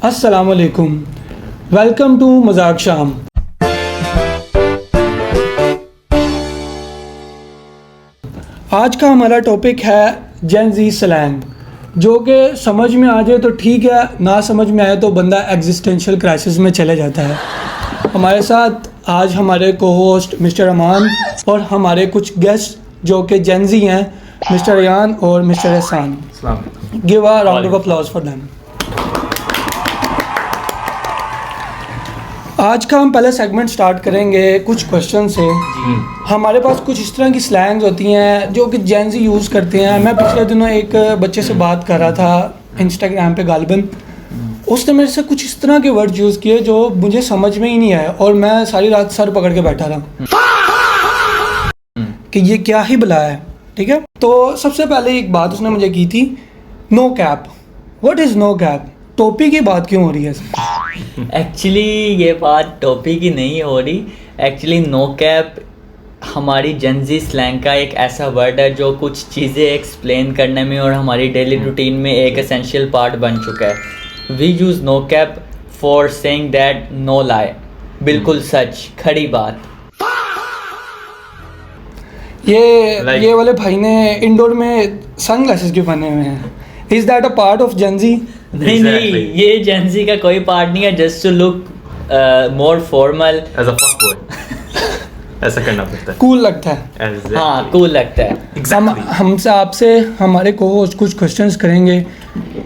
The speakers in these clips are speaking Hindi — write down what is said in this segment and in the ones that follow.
अस्सलाम वालेकुम, वेलकम टू मजाक शाम। आज का हमारा टॉपिक है जेन ज़ी स्लैंग, जो कि समझ में आ जाए तो ठीक है, ना समझ में आए तो बंदा एग्जिस्टेंशियल क्राइसिस में चले जाता है। हमारे साथ आज हमारे को होस्ट मिस्टर अमान और हमारे कुछ गेस्ट जो कि जेन ज़ी हैं, मिस्टर अयान और मिस्टर एहसान। Give a round of applause for them. आज का हम पहले सेगमेंट स्टार्ट करेंगे कुछ क्वेश्चन से। हमारे पास कुछ इस तरह की स्लैंग्स होती हैं जो कि जेन ज़ी यूज़ करते हैं। मैं पिछले दिनों एक बच्चे से बात कर रहा था इंस्टाग्राम पे गालिबन, उसने मेरे से कुछ इस तरह के वर्ड यूज़ किए जो मुझे समझ में ही नहीं आया और मैं सारी रात सर पकड़ के बैठा रहा कि ये क्या ही भला है। ठीक है, तो सबसे पहले एक बात उसने मुझे की थी, no cap. What is no cap? टोपी की बात क्यों हो रही है? एक्चुअली ये बात टॉपिक की नहीं हो रही। एक्चुअली नो कैप हमारी जेन ज़ी स्लैंग का एक ऐसा वर्ड है जो कुछ चीज़ें एक्सप्लेन करने में और हमारी डेली रूटीन में एक एसेंशियल पार्ट बन चुका है। We use no cap for saying that no lie, बिल्कुल सच, खड़ी बात। ये वाले भाई ने इंडोर में सनग्लासेस क्यों पहने हुए हैं? Is that a part of gen Z? नहीं, ये जेन ज़ी का कोई पार्ट नहीं है। Just to look more formal as a fuck boy ऐसा करना पड़ता है, कूल लगता है। हाँ, कूल लगता है। हमसे आपसे हमारे को कुछ क्वेश्चंस करेंगे,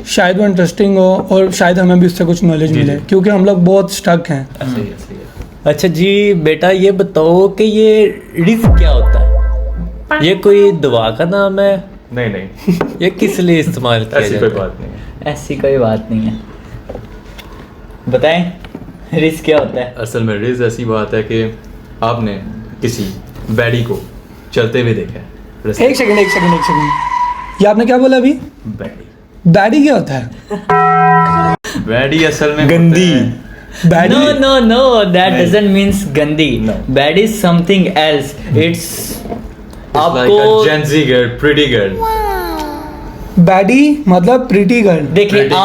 शायद वो इंटरेस्टिंग हो और शायद हमें भी उससे कुछ नॉलेज मिले, क्योंकि हम लोग बहुत स्टक हैं। अच्छा जी बेटा, ये बताओ कि ये रिस्क क्या होता है? ये कोई दवा का नाम है? नहीं ये किस लिए इस्तेमाल किया ऐसी जाता कोई है? बात नहीं है। ऐसी कोई बात नहीं है। बताएं रिस्क क्या होता है? असल में रिज ऐसी बात है कि आपने किसी बैडी को चलते हुए देखा है। एक सेकंड, ये आपने क्या बोला अभी? बैडी बैडी क्या होता है? बैडी असल में गंदी। बैडी No, that नहीं। doesn't means गंदी। No. Bad is something else. It's आपको जेन ज़ी गर्ल, प्रीटी गर्ल। बैडी मतलब प्रीटी गर्ल। देखिए, Pretty girl,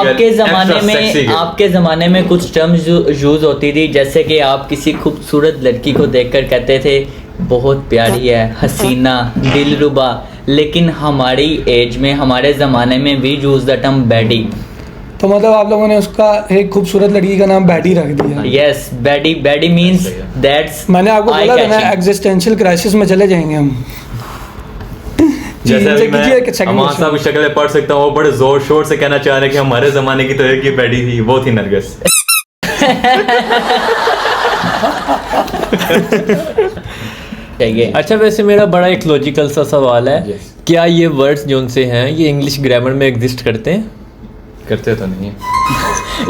आपके ज़माने में कुछ टर्म्स यूज़ होती थी, जैसे कि आप किसी खूबसूरत लड़की को देखकर कहते थे बहुत प्यारी है, हसीना, दिलरुबा। लेकिन हमारी एज में, हमारे ज़माने में we use the term baddie. तो मतलब आप लोगों ने उसका एक खूबसूरत लड़की का नाम बैडी रख दिया। Yes, baddie means that's. मैंने आपको बोला था ना, एग्जिस्टेंशियल क्राइसिस में चले जाएंगे हम। जैसे अभी मैं second अमान question। साहब की शक्ल में पढ़ सकता हूँ, वो बड़े जोर शोर से कहना चाह रहे हैं कि हमारे जमाने की तो एक ही बैडी थी, वो थी नरगिस। चाहिए। अच्छा, वैसे मेरा बड़ा एक लॉजिकल सा सवाल है, Yes. क्या ये वर्ड्स जो उनसे हैं ये इंग्लिश ग्रामर में एग्जिस्ट करते हैं? करते तो नहीं है।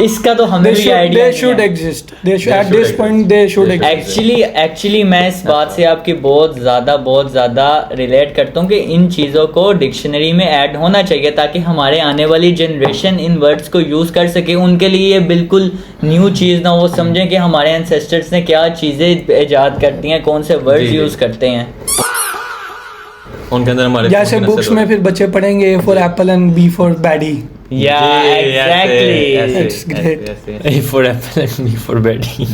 इसका तो हमें भी idea They should exist. At this point they should exist. Actually मैं इस बात से आपकी बहुत ज़्यादा रिलेट करता हूँ कि इन चीज़ों को डिक्शनरी में ऐड होना चाहिए ताकि हमारे आने वाली जनरेशन इन वर्ड्स को यूज़ कर सके। उनके लिए ये बिल्कुल न्यू चीज़ ना, वो समझें कि हमारे एंसेस्टर्स ने क्या चीज़ें ईजाद करती हैं, कौन से वर्ड्स जी। यूज़ करते हैं। उनके अंदर हमारे जैसे बुक्स में फिर बच्चे पढ़ेंगे for apple and B for baddie. या exactly. It's great. A for apple and B for Betty.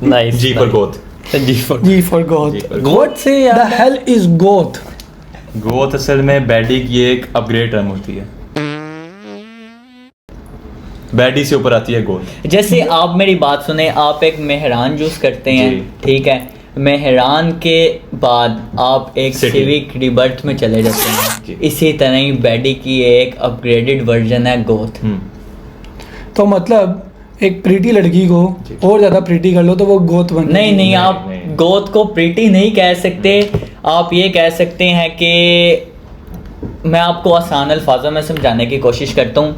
Nice. G for goth. G for G for goth. G for What से the hell is goth? Goth असल में बैडी की एक अपग्रेड टर्म होती है। बैडी से ऊपर आती है गोथ। जैसे आप मेरी बात सुने, आप एक मेहरान यूज़ करते हैं, जी। ठीक है, मेहरान के बाद आप एक City. सिविक रिबर्थ में चले जाते जी। हैं। इसी तरह ही बैडी की एक अपग्रेडेड वर्जन है गोथ। तो मतलब एक प्रीटी लड़की को जी। और ज्यादा प्रीटी कर लो तो वो गोथ बन नहीं, जाएगी। आप नहीं। गोथ को प्रीटी नहीं कह सकते। आप ये कह सकते हैं कि, मैं आपको आसान अल्फाजों में समझाने की कोशिश करता हूँ।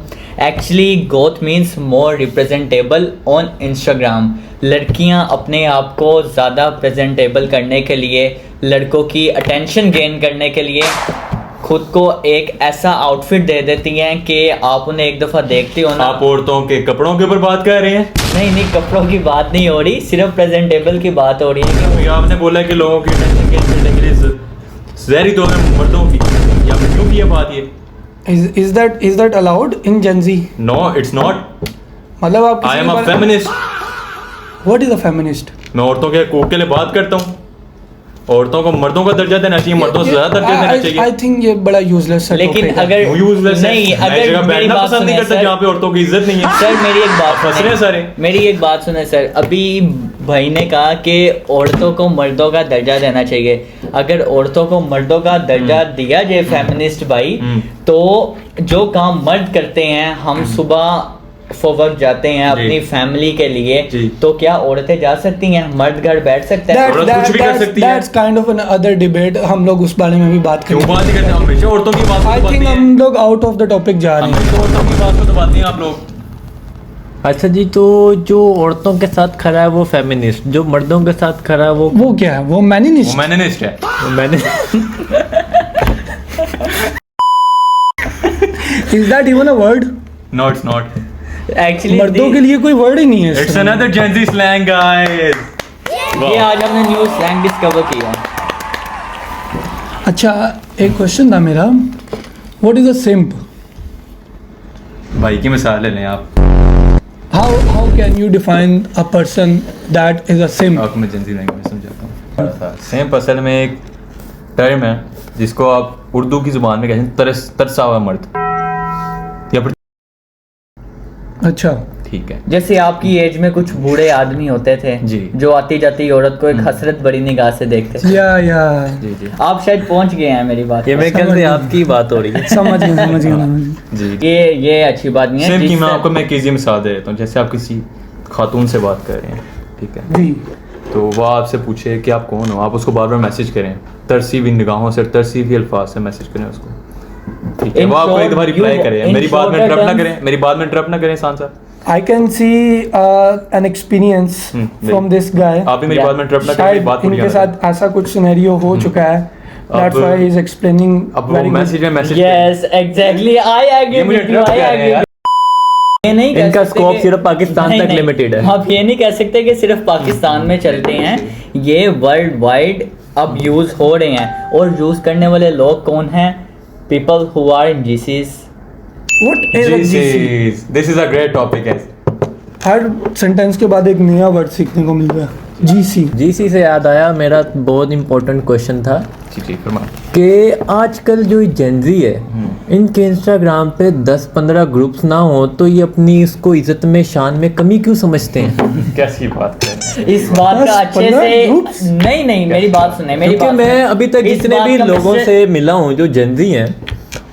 Actually Goth means more representable on Instagram. लड़कियां अपने आप को ज़्यादा प्रेजेंटेबल करने के लिए, लड़कों की अटेंशन गेन करने के लिए खुद को एक ऐसा आउटफिट दे देती हैं कि आप उन्हें एक दफ़ा देखते हो ना। आप औरतों के कपड़ों के ऊपर बात कर रहे हैं? नहीं, कपड़ों की बात नहीं हो रही, सिर्फ प्रेजेंटेबल की बात हो रही है। क्योंकि आपने बोला कि लोगों की अटेंशन गेन करने के लिए ज़हरी तौर में मर्दों की, या फिर क्यों की ये बात ये? Is that allowed in Gen Z? No, it's not. मतलब आप I am a feminist. What is a feminist? मैं औरतों के हकूक के लिए बात करता हूँ। औरतों को मर्दों का दर्जा देना चाहिए, मर्दों से ज्यादा दर्जा देना चाहिए। आई थिंक ये बड़ा यूजलेस है। लेकिन अगर यूजलेस है। नहीं, मैं अगर जगह मेरी बैठना बात पसंद नहीं सुने करता सर, जहाँ पे औरतों की इज्जत नहीं है। सर मेरी एक बात फंस रहे हैं सारे। मेरी एक बात सुने सर, अभी भाई ने कहा कि औरतों को मर्दों का दर्जा देना चाहिए। अगर औरतों को मर्दों का दर्जा दिया जाए फेमिनिस्ट भाई, तो जो काम मर्द करते हैं, हम सुबह फॉर वर्क जाते हैं अपनी फैमिली के लिए, तो क्या औरतें जा सकती हैं? मर्द घर बैठ सकते हैं? औरत कुछ भी कर सकती है। That's kind of another debate. हम लोग उस बारे में भी बात क्यों करेंगे। बात नहीं करते हम? हमेशा औरतों की बात आई थिंक हम लोग आउट ऑफ द टॉपिक जा रहे हैं। हमेशा औरतों की बात को दबाते हैं आप लोग। अच्छा जी, तो जो औरतों के साथ खड़ा है वो फेमिनिस्ट, जो मर्दों के साथ खड़ा है वो क्या है? वो वो मैनिनिस्ट। मैनिनिस्ट है। मैंने is that even a word? No it's not. Actually मर्दों के लिए कोई वर्ड ही नहीं है। It's another Gen Z slang guys. ये आज हमने न्यू स्लैंग डिस्कवर किया। अच्छा, एक क्वेश्चन था मेरा। What is a simp? भाई की मिसाल ले लें आप। How can you define a person that is a simp? आपको मैं जेंजी लैंग्वेज में समझाता हूँ। सिम्प असल में एक टर्म है जिसको आप उर्दू की जुबान में कहते हैं तरसा हुआ मर्द या फिर। अच्छा, ठीक है। जैसे आपकी एज में कुछ बूढ़े आदमी होते थे जी। जो आती जाती औरत को एक हसरत बड़ी निगाह से देखते थे। या जी जी आप शायद पहुंच गए हैं मेरी बात ये पे। मेरे ख्याल से आपकी बात हो रही है। समझ गया। जी। ये अच्छी बात नहीं है सिम्प की मैं जिससे- आपको मैं एक ईजी मिसाल दे देता हूँ। जैसे आप किसी खातून से बात कर रहे हैं, ठीक है, जी। तो वो आपसे पूछे कि आप कौन हो, आप उसको बार बार मैसेज करें, तरसी हुई निगाहों से, तरसी हुई अल्फाज से मैसेज करें उसको, ठीक है। In वो आपको एक short, दफा रिप्लाई you- करें। in मेरी बात में shorter इंटरप्ट ना terms- करें, मेरी बात में इंटरप्ट ना करें इंसान साहब। I can see an experience from this guy. आप भी मेरी Yeah. बात में इंटरप्ट ना करें, मेरी शायद बात पूरी इनके करने दें। साथ ऐसा कुछ सिनेरियो हो चुका है। That's why he is explaining अब वो very good. मैसेज में message Yes, exactly. I agree ये मुझे with you. interrupt I कर रहे हैं agree. यार। ये नहीं कह इनका सकते scope कि- सिर्फ पाकिस्तान नहीं, तक नहीं। limited है। आप ये नहीं कह सकते कि सिर्फ पाकिस्तान में चलते हैं, ये वर्ल्ड वाइड अब यूज हो रहे हैं। और यूज करने वाले लोग कौन हैं? People who are in GCs. What is a GC? This is a great topic है। हर सेंटेंस के बाद एक नया वर्ड सीखने को मिल रहा है। GC। जीसी से याद आया, मेरा बहुत इंपॉर्टेंट क्वेश्चन था जी जी फरमा। कि आजकल जो जेंजी है, इनके इंस्टाग्राम पे 10-15 ग्रुप्स ना हो तो ये अपनी इसको इज्जत में शान में कमी क्यों समझते हैं? कैसी बात कर रहे हैं? इस बात का बस अच्छे 15 से groups? नहीं मेरी बात सुने, मेरी क्योंकि बात मैं सुने। अभी तक इस जितने बात भी का लोगों मुझसे- से मिला हूँ जो जेंजी हैं,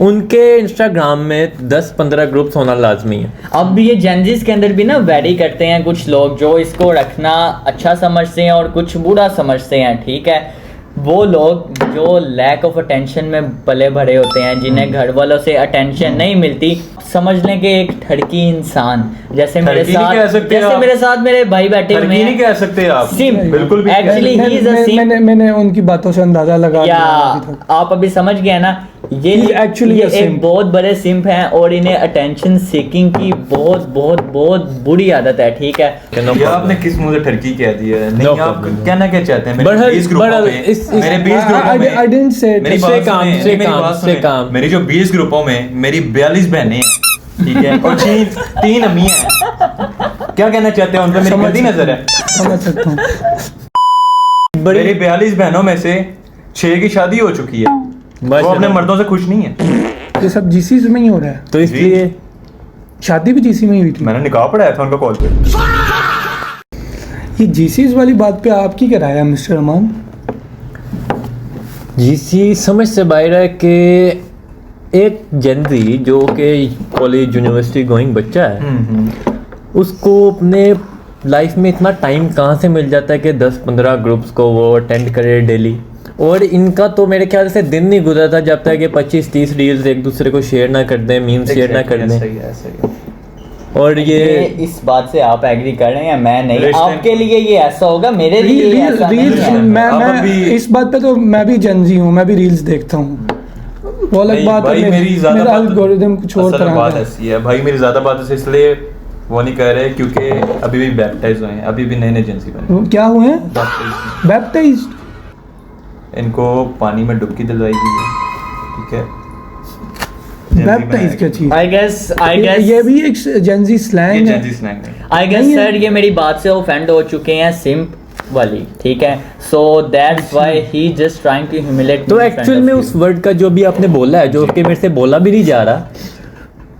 उनके इंस्टाग्राम में 10-15 ग्रुप्स होना लाजमी है। अब ये जेंजीज के अंदर भी ना वैरी करते हैं कुछ लोग जो इसको रखना अच्छा समझते हैं और कुछ बुरा समझते हैं, ठीक है। वो लोग जो लैक ऑफ अटेंशन में पले भरे होते हैं, जिन्हें घर वालों से अटेंशन नहीं मिलती, समझ लें कि एक ठड़की इंसान जैसे मेरे ठड़की नहीं कह साथ, सकते जैसे आप। मेरे साथ मेरे भाई बैठे हुए नहीं हैं। कह सकते आप। सिम बिल्कुल भी नहीं कह actually he is a SIM. मैंने उनकी बातों से अंदाजा लगा या लिया अभी तक। आप अभी समझ गए ना, ये He's actually ये a एक simp. बहुत बड़े सिम्प हैं और इन्हें अटेंशन सीकिंग की बहुत बहुत बहुत बुरी आदत है, ठीक है। ये आपने किस मुंह से ठरकी कह दी है? नहीं, No आप problem. कहना क्या चाहते हैं? बड़हल- मेरे 20 ग्रुपों बड़हल, में इस- मेरे 20 ग्रुपों में I didn't say it. मेरी से बात काम, सुने, से मेरी काम, बात से सुने। काम। मेरी जो 20 ग्रुपों में मेरी 42 बहनें हैं, ठीक है, और तीन अम्मी हैं। क्या कहना चाहते हैं? उन पे मेरी समझ गलती नजर है? समझ सकता हूँ। मेरी 42 बहनों में से 6 की शादी हो चुकी है। वो अपने मर्दों से खुश नहीं है। ये सब GC में ही हो रहा है। तो इसलिए शादी भी GC में ही हुई थी। मैंने निकाह पढ़ाया था उनका कॉल पे। ये GCs वाली बात पे आपकी क्या राय है मिस्टर अमान? जीसी समझ से बाहर है कि एक जेंजी जो कि कॉलेज यूनिवर्सिटी गोइंग बच्चा है, उसको अपने लाइफ में इतना टाइम कहाँ से मिल जाता है कि 10-15 ग्रुप्स को वो अटेंड करे डेली। और इनका तो मेरे ख्याल से दिन नहीं गुजरता जब तक कि 25-30 रील्स एक दूसरे को शेयर ना कर दें, मीम शेयर ना कर दें। सही है, सही है। और ये इस बात से आप एग्री कर रहे हैं, मैं नहीं। रिश्ते- आपके लिए ये ऐसा होगा, मेरे लिए ये ऐसा नहीं रील्स है। मैं अभी- इस बात पे तो मैं भी जेंजी हूँ, मैं भी रील्स देखता हूँ। वो अलग नहीं, बात भाई है, मेरी ज्यादा मेरा बात एल्गोरिथम कुछ और असल तरह बात का है। ऐसी है भाई, मेरी ज्यादा बात है इसलिए वो नहीं कह रहे क्योंकि अभी भी बैप्टाइज हुए हैं, अभी भी नए एजेंसी बने। वो क्या हुए हैं? Baptized। बैप्टाइज्ड? इनको पानी में डुबकी दिलवाई गई है, ठीक है। बैप्टाइज क्या चीज? आई गेस ये भी एक जेंजी स्लैंग है। स्लैंग है। आई गेस नहीं है। सर ये मेरी बात से ऑफेंड हो चुके हैं सिंप वाली, ठीक है, so that's why he just trying to humiliate. तो एक्चुअल में उस वर्ड का जो भी आपने बोला है, जो कि मेरे से बोला भी नहीं जा रहा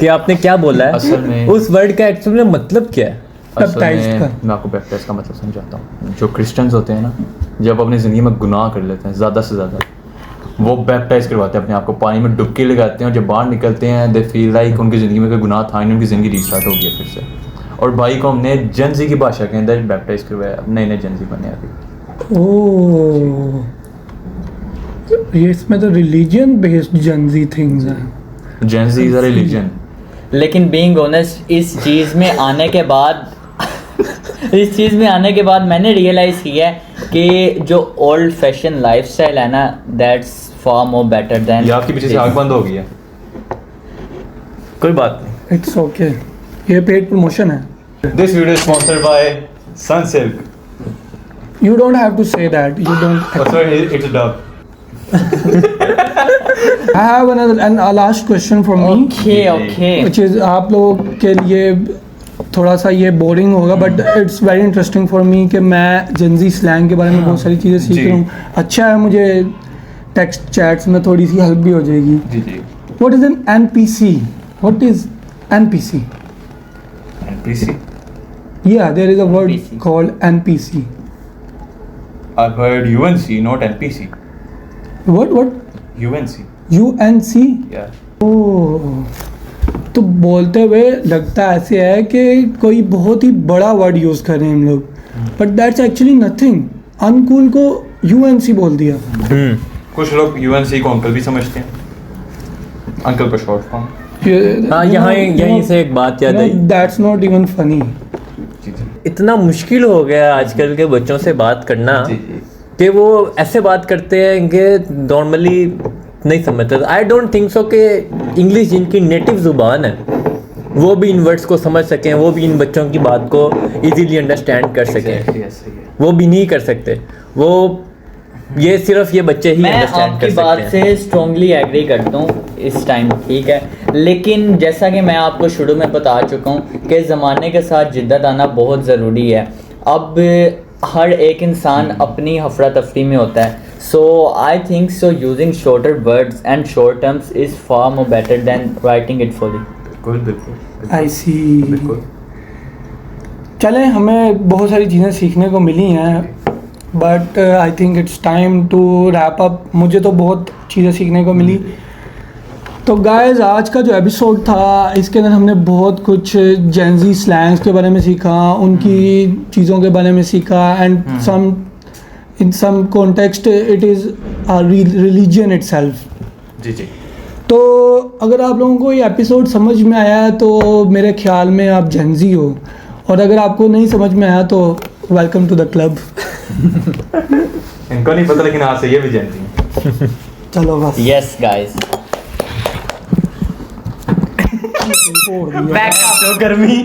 कि आपने क्या बोला है, असल में उस वर्ड का एक्चुअल में मतलब क्या है? असल बैप्टाइज में का। मैं आपको बैप्टाइज का मतलब समझाता हूँ। जो क्रिश्चियंस होते हैं ना, जब अपनी ज़िंदगी में गुनाह कर लेते हैं ज़्यादा से ज़्यादा, वो बैप्टाइज करवाते हैं अपने आप को, पानी में डुबकी लगाते हैं, और जब बाहर निकलते हैं दे फील लाइक उनकी ज़िंदगी में कोई गुनाह था नहीं, उनकी ज़िंदगी रीस्टार्ट हो गई है फिर से। और भाई को हमने जेंजी की भाषा के अंदर बैप्टाइज करवाया, अब नए नए जेंजी बने अभी। ओह, ये इसमें तो रिलीजन बेस्ड जेंजी थिंग्स हैं। Gen Z is a religion. लेकिन बीइंग ऑनेस्ट इस चीज़ में आने के बाद इस चीज़ में आने के बाद मैंने रियलाइज़ किया है कि जो ओल्ड फैशन लाइफस्टाइल है ना, that's far more better then. ये आपके पीछे से आग बंद हो गई है। कोई बात नहीं। इट्स ओके, ये पेड प्रमोशन है। This video sponsored by Sunsilk. You don't have to say that. You don't. It's a dub. I have a last question from me, okay which is आप लोगों के लिए थोड़ा सा ये बोरिंग होगा, but it's very interesting for me कि मैं जेंजी स्लैंग के बारे में बहुत सारी चीज़ें सीख जी। रहा हूँ। अच्छा है, मुझे टेक्स्ट चैट्स में थोड़ी सी हेल्प भी हो जाएगी। जी जी। What is an NPC? What is NPC? NPC. Yeah, there is a word NPC. called NPC. I've heard UNC, not NPC. What? UNC. UNC? Yeah. ओह, तो बोलते हुए लगता ऐसे है कि कोई बहुत ही बड़ा वर्ड यूज़ कर रहे हैं हम लोग, but that's actually nothing. Uncool को यूएनसी बोल दिया। कुछ लोग UNC को अंकल भी समझते हैं। अंकल का शॉर्ट फॉर्म। हाँ, यहाँ यहीं से एक बात याद आई। That's not even funny. जी जी। इतना मुश्किल हो गया आजकल के बच्चों से बात करना जी जी। कि वो ऐसे बात करते हैं कि नॉर्मली नहीं समझते। आई डोंट थिंक सो कि इंग्लिश जिनकी नेटिव ज़ुबान है वो भी इन वर्ड्स को समझ सकें, वो भी इन बच्चों की बात को इजीली अंडरस्टैंड कर सकें। Exactly, yes, सही है। वो भी नहीं कर सकते। वो ये सिर्फ ये बच्चे ही मैं अंडरस्टैंड आपकी कर बात सकते हैं। से स्ट्रांगली एग्री करता हूँ इस टाइम, ठीक है, लेकिन जैसा कि मैं आपको शुरू में बता चुका हूँ कि ज़माने के साथ जिद्दत आना बहुत ज़रूरी है। अब हर एक इंसान अपनी हफरा तफरी में होता है, so I think so using shorter words and short terms is far more better than writing it fully. बिल्कुल बिल्कुल। आई सी। बिल्कुल। चलें, हमें बहुत सारी चीज़ें सीखने को मिली हैं, but I think it's time to wrap up. मुझे तो बहुत चीज़ें सीखने को मिली। तो गाइस, आज का जो एपिसोड था इसके अंदर हमने बहुत कुछ जेंजी स्लैंग्स के बारे में सीखा, उनकी चीज़ों के बारे में सीखा, and some in some context it is a religion itself. जी जी। तो अगर आप लोगों को ये एपिसोड समझ में आया है तो मेरे ख्याल में आप जेंजी हो, और अगर आपको नहीं समझ में आया तो वेलकम टू द क्लब। इनको नहीं पता, लेकिन आज से ये भी जानती हैं। चलो बस। यस गाइस, छोड़ दिया। Back up. गर्मी